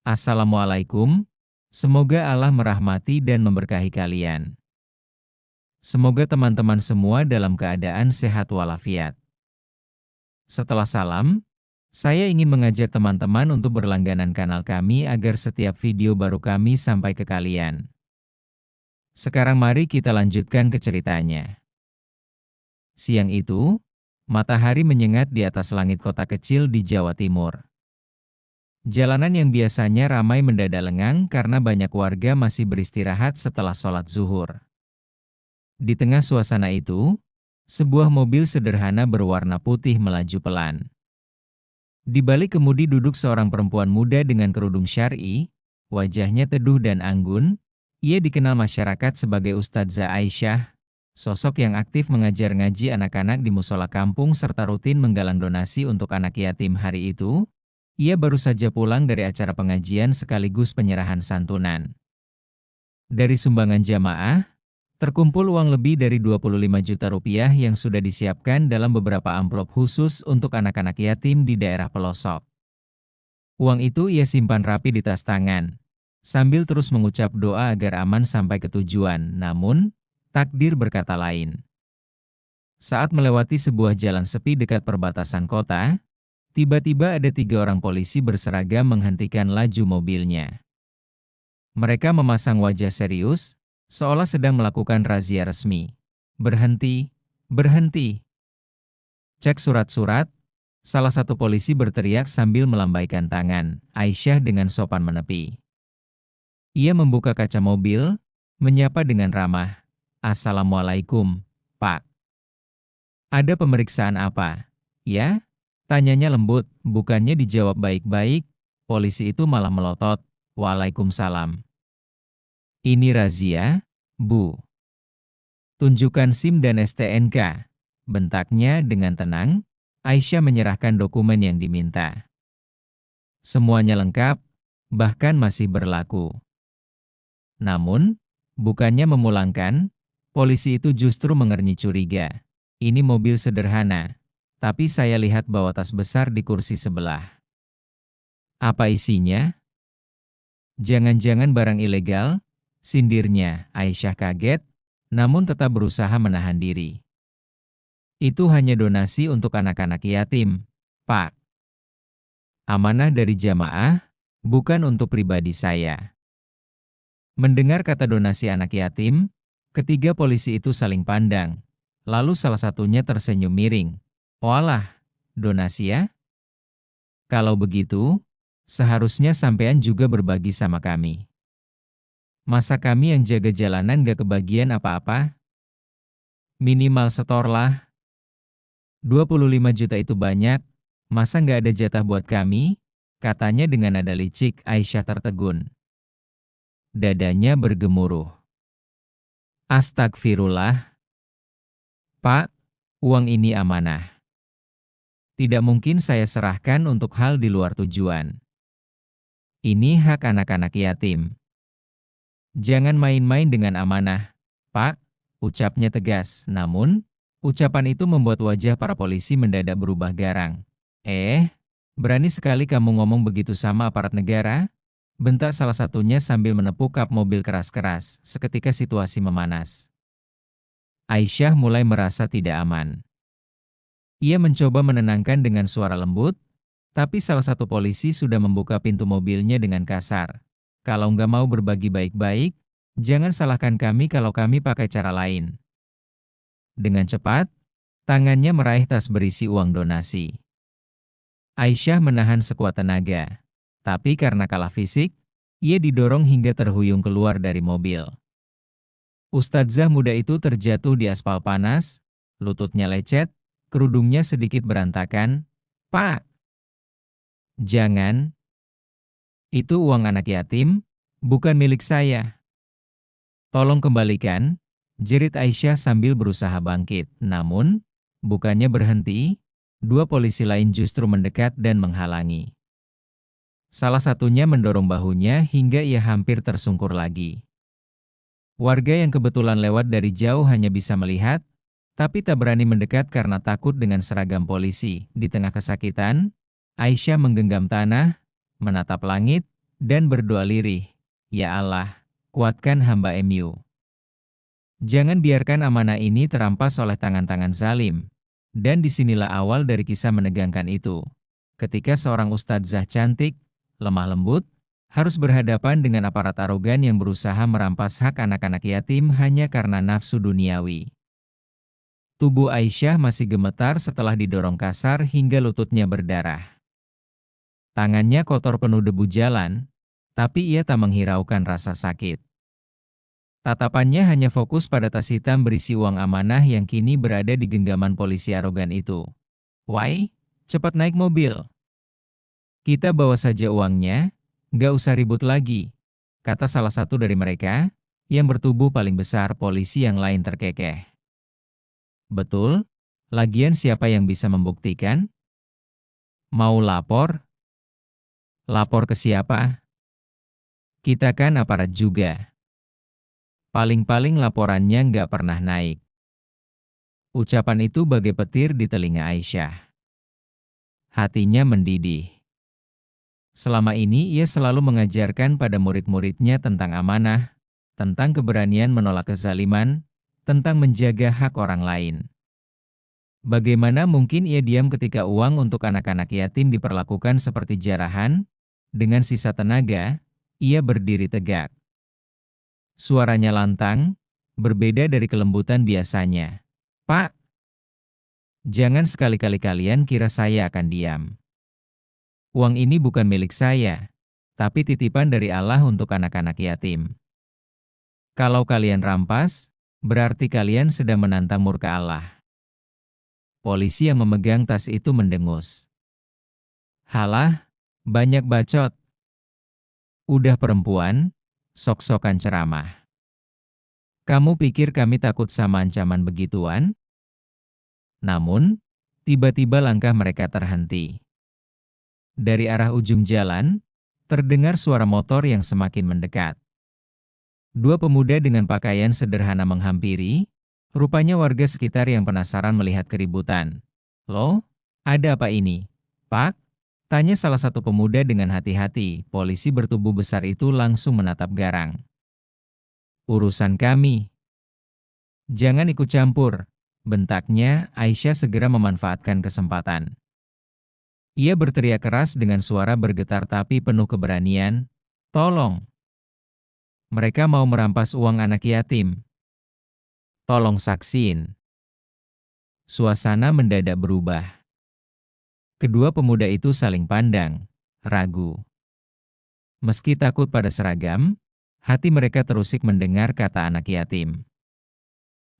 Assalamualaikum, semoga Allah merahmati dan memberkahi kalian. Semoga teman-teman semua dalam keadaan sehat walafiat. Setelah salam, saya ingin mengajak teman-teman untuk berlangganan kanal kami agar setiap video baru kami sampai ke kalian. Sekarang mari kita lanjutkan ke ceritanya. Siang itu, matahari menyengat di atas langit kota kecil di Jawa Timur. Jalanan yang biasanya ramai mendadak lengang karena banyak warga masih beristirahat setelah sholat zuhur. Di tengah suasana itu, sebuah mobil sederhana berwarna putih melaju pelan. Di balik kemudi duduk seorang perempuan muda dengan kerudung syar'i, wajahnya teduh dan anggun. Ia dikenal masyarakat sebagai Ustadzah Aisyah, sosok yang aktif mengajar ngaji anak-anak di musola kampung serta rutin menggalang donasi untuk anak yatim. Hari itu, ia baru saja pulang dari acara pengajian sekaligus penyerahan santunan. Dari sumbangan jamaah, terkumpul uang lebih dari 25 juta rupiah yang sudah disiapkan dalam beberapa amplop khusus untuk anak-anak yatim di daerah pelosok. Uang itu ia simpan rapi di tas tangan, sambil terus mengucap doa agar aman sampai ke tujuan. Namun, takdir berkata lain. Saat melewati sebuah jalan sepi dekat perbatasan kota, tiba-tiba ada 3 orang polisi berseragam menghentikan laju mobilnya. Mereka memasang wajah serius, seolah sedang melakukan razia resmi. "Berhenti, berhenti. Cek surat-surat," salah satu polisi berteriak sambil melambaikan tangan. Aisyah dengan sopan menepi. Ia membuka kaca mobil, menyapa dengan ramah. "Assalamualaikum, Pak. Ada pemeriksaan apa?" "Ya?" tanyanya lembut. Bukannya dijawab baik-baik, polisi itu malah melotot. "Waalaikumsalam. Ini razia, Bu. Tunjukkan SIM dan STNK." bentaknya dengan tenang. Aisyah menyerahkan dokumen yang diminta. Semuanya lengkap, bahkan masih berlaku. Namun, bukannya memulangkan, polisi itu justru mengernyit curiga. "Ini mobil sederhana, tapi saya lihat bawa tas besar di kursi sebelah. Apa isinya?" "Jangan-jangan barang ilegal?" sindirnya. Aisyah kaget, namun tetap berusaha menahan diri. "Itu hanya donasi untuk anak-anak yatim, Pak. Amanah dari jamaah, bukan untuk pribadi saya." Mendengar kata donasi anak yatim, ketiga polisi itu saling pandang. Lalu salah satunya tersenyum miring. "Walah, donasi ya? Kalau begitu, seharusnya sampean juga berbagi sama kami. Masa kami yang jaga jalanan gak kebagian apa-apa? Minimal setor lah. 25 juta itu banyak, masa gak ada jatah buat kami?" katanya dengan nada licik. Aisyah tertegun. Dadanya bergemuruh. "Astagfirullah. Pak, uang ini amanah. Tidak mungkin saya serahkan untuk hal di luar tujuan. Ini hak anak-anak yatim. Jangan main-main dengan amanah, Pak," ucapnya tegas. Namun, ucapan itu membuat wajah para polisi mendadak berubah garang. Berani sekali kamu ngomong begitu sama aparat negara?" bentak salah satunya sambil menepuk kap mobil keras-keras. Seketika situasi memanas. Aisyah mulai merasa tidak aman. Ia mencoba menenangkan dengan suara lembut, tapi salah satu polisi sudah membuka pintu mobilnya dengan kasar. "Kalau nggak mau berbagi baik-baik, jangan salahkan kami kalau kami pakai cara lain." Dengan cepat, tangannya meraih tas berisi uang donasi. Aisyah menahan sekuat tenaga. Tapi karena kalah fisik, ia didorong hingga terhuyung keluar dari mobil. Ustadzah muda itu terjatuh di aspal panas, lututnya lecet, kerudungnya sedikit berantakan. "Pak, jangan. Itu uang anak yatim, bukan milik saya. Tolong kembalikan," jerit Aisyah sambil berusaha bangkit. Namun, bukannya berhenti, 2 polisi lain justru mendekat dan menghalangi. Salah satunya mendorong bahunya hingga ia hampir tersungkur lagi. Warga yang kebetulan lewat dari jauh hanya bisa melihat, tapi tak berani mendekat karena takut dengan seragam polisi. Di tengah kesakitan, Aisyah menggenggam tanah, menatap langit, dan berdoa lirih, "Ya Allah, kuatkan hamba MU. Jangan biarkan amanah ini terampas oleh tangan-tangan zalim." Dan disinilah awal dari kisah menegangkan itu. Ketika seorang ustadzah cantik, lemah lembut, harus berhadapan dengan aparat arogan yang berusaha merampas hak anak-anak yatim hanya karena nafsu duniawi. Tubuh Aisyah masih gemetar setelah didorong kasar hingga lututnya berdarah. Tangannya kotor penuh debu jalan, tapi ia tak menghiraukan rasa sakit. Tatapannya hanya fokus pada tas hitam berisi uang amanah yang kini berada di genggaman polisi arogan itu. "Wai, cepat naik mobil. Kita bawa saja uangnya, nggak usah ribut lagi," kata salah satu dari mereka, yang bertubuh paling besar. Polisi yang lain terkekeh. "Betul, lagian siapa yang bisa membuktikan? Mau lapor? Lapor ke siapa? Kita kan aparat juga. Paling-paling laporannya nggak pernah naik." Ucapan itu bagai petir di telinga Aisyah. Hatinya mendidih. Selama ini ia selalu mengajarkan pada murid-muridnya tentang amanah, tentang keberanian menolak kezaliman, tentang menjaga hak orang lain. Bagaimana mungkin ia diam ketika uang untuk anak-anak yatim diperlakukan seperti jarahan? Dengan sisa tenaga, ia berdiri tegak. Suaranya lantang, berbeda dari kelembutan biasanya. "Pak, jangan sekali-kali kalian kira saya akan diam. Uang ini bukan milik saya, tapi titipan dari Allah untuk anak-anak yatim. Kalau kalian rampas, berarti kalian sedang menantang murka Allah." Polisi yang memegang tas itu mendengus. "Halah, banyak bacot. Udah perempuan, sok-sokan ceramah. Kamu pikir kami takut sama ancaman begituan?" Namun, tiba-tiba langkah mereka terhenti. Dari arah ujung jalan, terdengar suara motor yang semakin mendekat. Dua pemuda dengan pakaian sederhana menghampiri, rupanya warga sekitar yang penasaran melihat keributan. "Loh, ada apa ini, Pak?" tanya salah satu pemuda dengan hati-hati. Polisi bertubuh besar itu langsung menatap garang. "Urusan kami. Jangan ikut campur," bentaknya. Aisyah segera memanfaatkan kesempatan. Ia berteriak keras dengan suara bergetar tapi penuh keberanian, "Tolong! Mereka mau merampas uang anak yatim. Tolong saksiin." Suasana mendadak berubah. Kedua pemuda itu saling pandang, ragu. Meski takut pada seragam, hati mereka terusik mendengar kata anak yatim.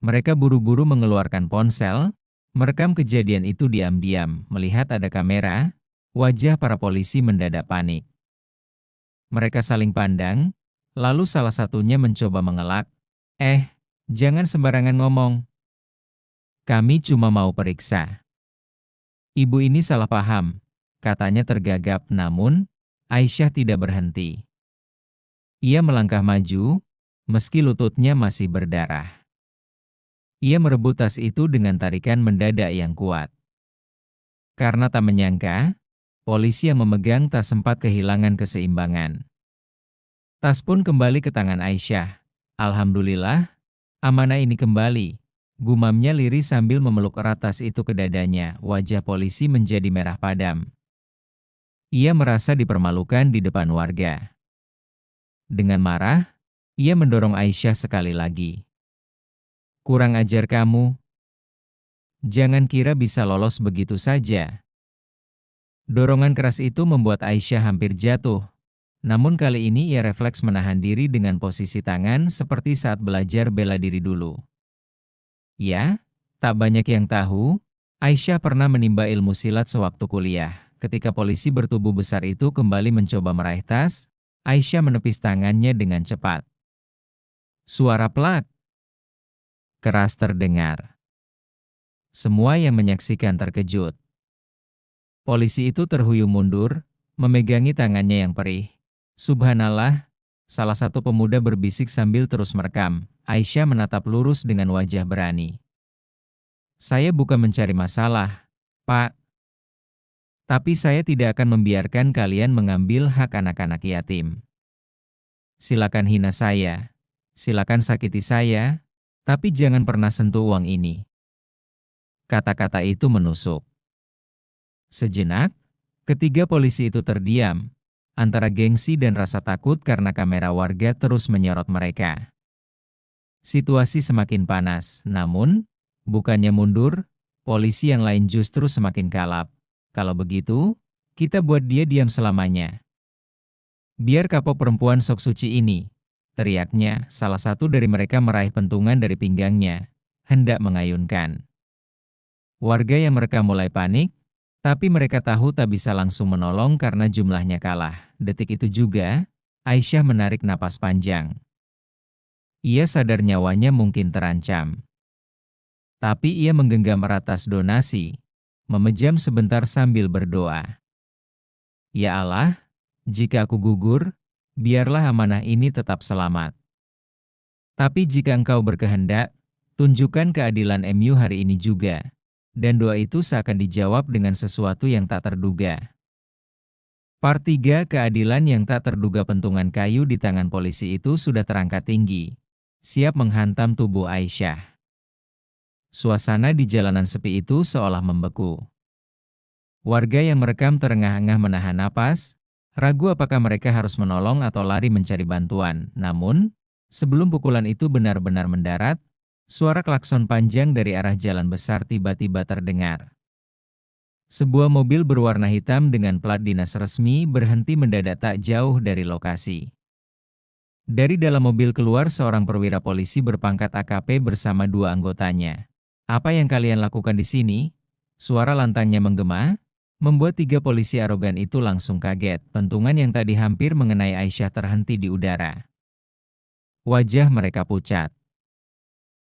Mereka buru-buru mengeluarkan ponsel, merekam kejadian itu diam-diam. Melihat ada kamera, wajah para polisi mendadak panik. Mereka saling pandang, lalu salah satunya mencoba mengelak, jangan sembarangan ngomong. Kami cuma mau periksa." "Ibu ini salah paham," katanya tergagap. Namun, Aisyah tidak berhenti. Ia melangkah maju, meski lututnya masih berdarah. Ia merebut tas itu dengan tarikan mendadak yang kuat. Karena tak menyangka, polisi yang memegang tas sempat kehilangan keseimbangan. Tas pun kembali ke tangan Aisyah. "Alhamdulillah, amanah ini kembali," gumamnya lirih sambil memeluk erat tas itu ke dadanya. Wajah polisi menjadi merah padam. Ia merasa dipermalukan di depan warga. Dengan marah, ia mendorong Aisyah sekali lagi. "Kurang ajar kamu. Jangan kira bisa lolos begitu saja." Dorongan keras itu membuat Aisyah hampir jatuh. Namun kali ini ia refleks menahan diri dengan posisi tangan seperti saat belajar bela diri dulu. Ya, tak banyak yang tahu, Aisyah pernah menimba ilmu silat sewaktu kuliah. Ketika polisi bertubuh besar itu kembali mencoba meraih tas, Aisyah menepis tangannya dengan cepat. Suara plak keras terdengar. Semua yang menyaksikan terkejut. Polisi itu terhuyung mundur, memegangi tangannya yang perih. "Subhanallah," salah satu pemuda berbisik sambil terus merekam. Aisyah menatap lurus dengan wajah berani. "Saya bukan mencari masalah, Pak. Tapi saya tidak akan membiarkan kalian mengambil hak anak-anak yatim. Silakan hina saya, silakan sakiti saya, tapi jangan pernah sentuh uang ini. Kata-kata itu menusuk. Sejenak, ketiga polisi itu terdiam, antara gengsi dan rasa takut karena kamera warga terus menyorot mereka. Situasi semakin panas, namun, bukannya mundur, polisi yang lain justru semakin kalap. Kalau begitu, kita buat dia diam selamanya. Biar kapok perempuan sok suci ini, teriaknya, salah satu dari mereka meraih pentungan dari pinggangnya, hendak mengayunkan. Warga yang merekam mulai panik, tapi mereka tahu tak bisa langsung menolong karena jumlahnya kalah. Detik itu juga, Aisyah menarik napas panjang. Ia sadar nyawanya mungkin terancam. Tapi ia menggenggam erat tas donasi, memejam sebentar sambil berdoa. Ya Allah, jika aku gugur, biarlah amanah ini tetap selamat. Tapi jika Engkau berkehendak, tunjukkan keadilan MU hari ini juga. Dan doa itu seakan dijawab dengan sesuatu yang tak terduga. Part 3 keadilan yang tak terduga pentungan kayu di tangan polisi itu sudah terangkat tinggi, siap menghantam tubuh Aisyah. Suasana di jalanan sepi itu seolah membeku. Warga yang merekam terengah-engah menahan napas, ragu apakah mereka harus menolong atau lari mencari bantuan. Namun, sebelum pukulan itu benar-benar mendarat, suara klakson panjang dari arah jalan besar tiba-tiba terdengar. Sebuah mobil berwarna hitam dengan plat dinas resmi berhenti mendadak tak jauh dari lokasi. Dari dalam mobil keluar seorang perwira polisi berpangkat AKP bersama dua anggotanya. Apa yang kalian lakukan di sini? Suara lantangnya menggema, membuat tiga polisi arogan itu langsung kaget. Pentungan yang tadi hampir mengenai Aisyah terhenti di udara. Wajah mereka pucat.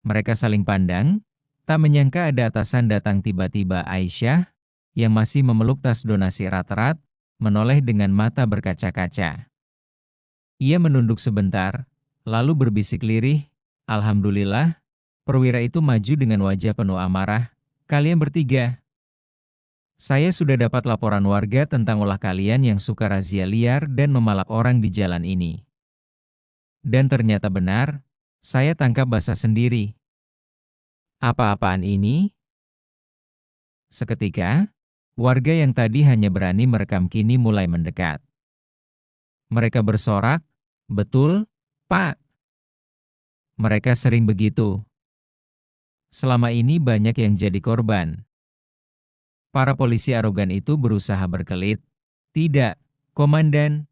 Mereka saling pandang, tak menyangka ada atasan datang tiba-tiba. Aisyah, yang masih memeluk tas donasi erat-erat, menoleh dengan mata berkaca-kaca. Ia menunduk sebentar, lalu berbisik lirih, "Alhamdulillah." Perwira itu maju dengan wajah penuh amarah, "Kalian bertiga. Saya sudah dapat laporan warga tentang ulah kalian yang suka razia liar dan memalak orang di jalan ini. Dan ternyata benar, saya tangkap basah sendiri. Apa-apaan ini?" Seketika, warga yang tadi hanya berani merekam kini mulai mendekat. Mereka bersorak, "Betul, Pak. Mereka sering begitu. Selama ini banyak yang jadi korban." Para polisi arogan itu berusaha berkelit. "Tidak, Komandan.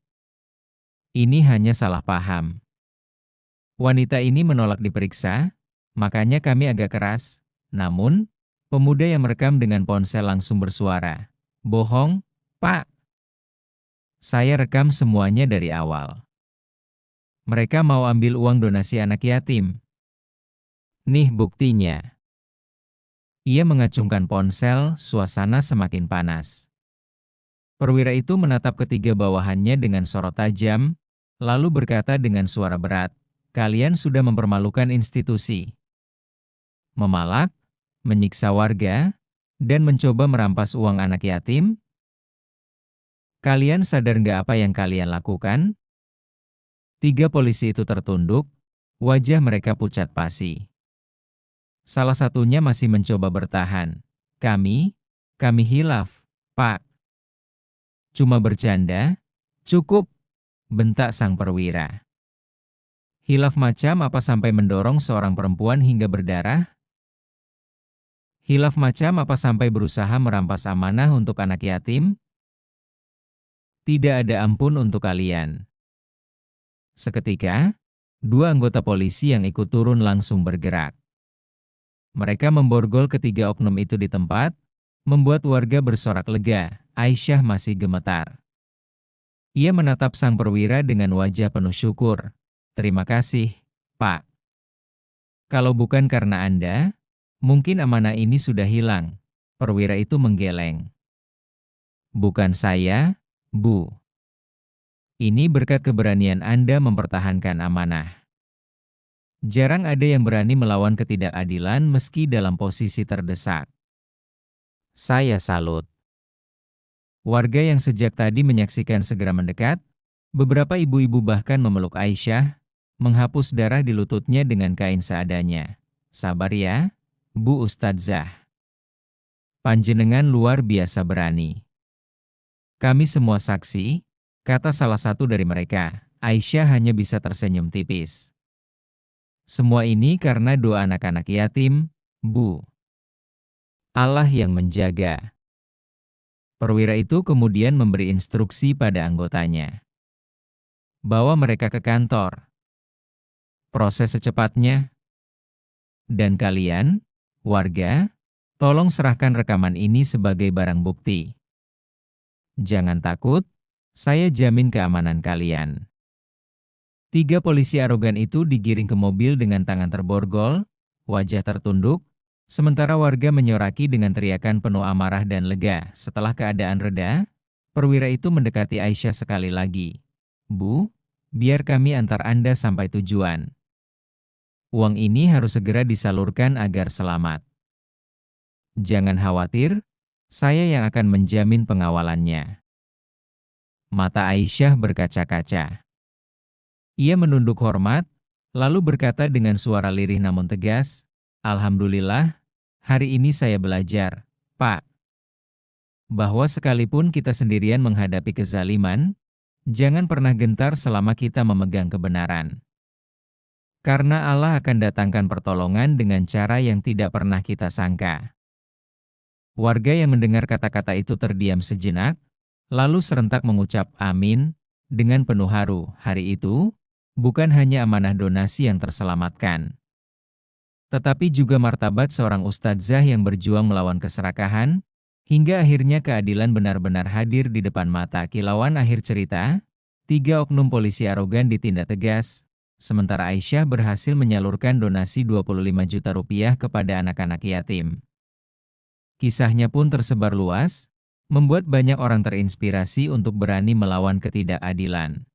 Ini hanya salah paham. Wanita ini menolak diperiksa, makanya kami agak keras." Namun, pemuda yang merekam dengan ponsel langsung bersuara, "Bohong, Pak. Saya rekam semuanya dari awal. Mereka mau ambil uang donasi anak yatim. Nih buktinya." Ia mengacungkan ponsel, suasana semakin panas. Perwira itu menatap ketiga bawahannya dengan sorot tajam, lalu berkata dengan suara berat, "Kalian sudah mempermalukan institusi. Memalak, menyiksa warga, dan mencoba merampas uang anak yatim. Kalian sadar nggak apa yang kalian lakukan?" Tiga polisi itu tertunduk, wajah mereka pucat pasi. Salah satunya masih mencoba bertahan. Kami hilaf, Pak. Cuma bercanda." "Cukup," bentak sang perwira. "Hilaf macam apa sampai mendorong seorang perempuan hingga berdarah? Hilaf macam apa sampai berusaha merampas amanah untuk anak yatim? Tidak ada ampun untuk kalian." Seketika, dua anggota polisi yang ikut turun langsung bergerak. Mereka memborgol ketiga oknum itu di tempat, membuat warga bersorak lega. Aisyah masih gemetar. Ia menatap sang perwira dengan wajah penuh syukur. "Terima kasih, Pak. Kalau bukan karena Anda, mungkin amanah ini sudah hilang." Perwira itu menggeleng. "Bukan saya, Bu. Ini berkat keberanian Anda mempertahankan amanah. Jarang ada yang berani melawan ketidakadilan meski dalam posisi terdesak. Saya salut." Warga yang sejak tadi menyaksikan segera mendekat. Beberapa ibu-ibu bahkan memeluk Aisyah, menghapus darah di lututnya dengan kain seadanya. Sabar ya, Bu Ustadzah. Panjenengan luar biasa berani. Kami semua saksi, kata salah satu dari mereka. Aisyah hanya bisa tersenyum tipis. Semua ini karena doa anak-anak yatim, Bu. Allah yang menjaga. Perwira itu kemudian memberi instruksi pada anggotanya. Bawa mereka ke kantor. Proses secepatnya. Dan kalian, warga, tolong serahkan rekaman ini sebagai barang bukti. Jangan takut, saya jamin keamanan kalian. 3 polisi arogan itu digiring ke mobil dengan tangan terborgol, wajah tertunduk, sementara warga menyoraki dengan teriakan penuh amarah dan lega. Setelah keadaan reda, perwira itu mendekati Aisyah sekali lagi. Bu, biar kami antar Anda sampai tujuan. Uang ini harus segera disalurkan agar selamat. Jangan khawatir, saya yang akan menjamin pengawalannya. Mata Aisyah berkaca-kaca. Ia menunduk hormat, lalu berkata dengan suara lirih namun tegas, Alhamdulillah, hari ini saya belajar, Pak, bahwa sekalipun kita sendirian menghadapi kezaliman, jangan pernah gentar selama kita memegang kebenaran. Karena Allah akan datangkan pertolongan dengan cara yang tidak pernah kita sangka. Warga yang mendengar kata-kata itu terdiam sejenak, lalu serentak mengucap amin, dengan penuh haru. Hari itu, bukan hanya amanah donasi yang terselamatkan, tetapi juga martabat seorang ustadzah yang berjuang melawan keserakahan, hingga akhirnya keadilan benar-benar hadir di depan mata. Kilauan akhir cerita, 3 oknum polisi arogan ditindak tegas, sementara Aisyah berhasil menyalurkan donasi 25 juta rupiah kepada anak-anak yatim. Kisahnya pun tersebar luas, membuat banyak orang terinspirasi untuk berani melawan ketidakadilan.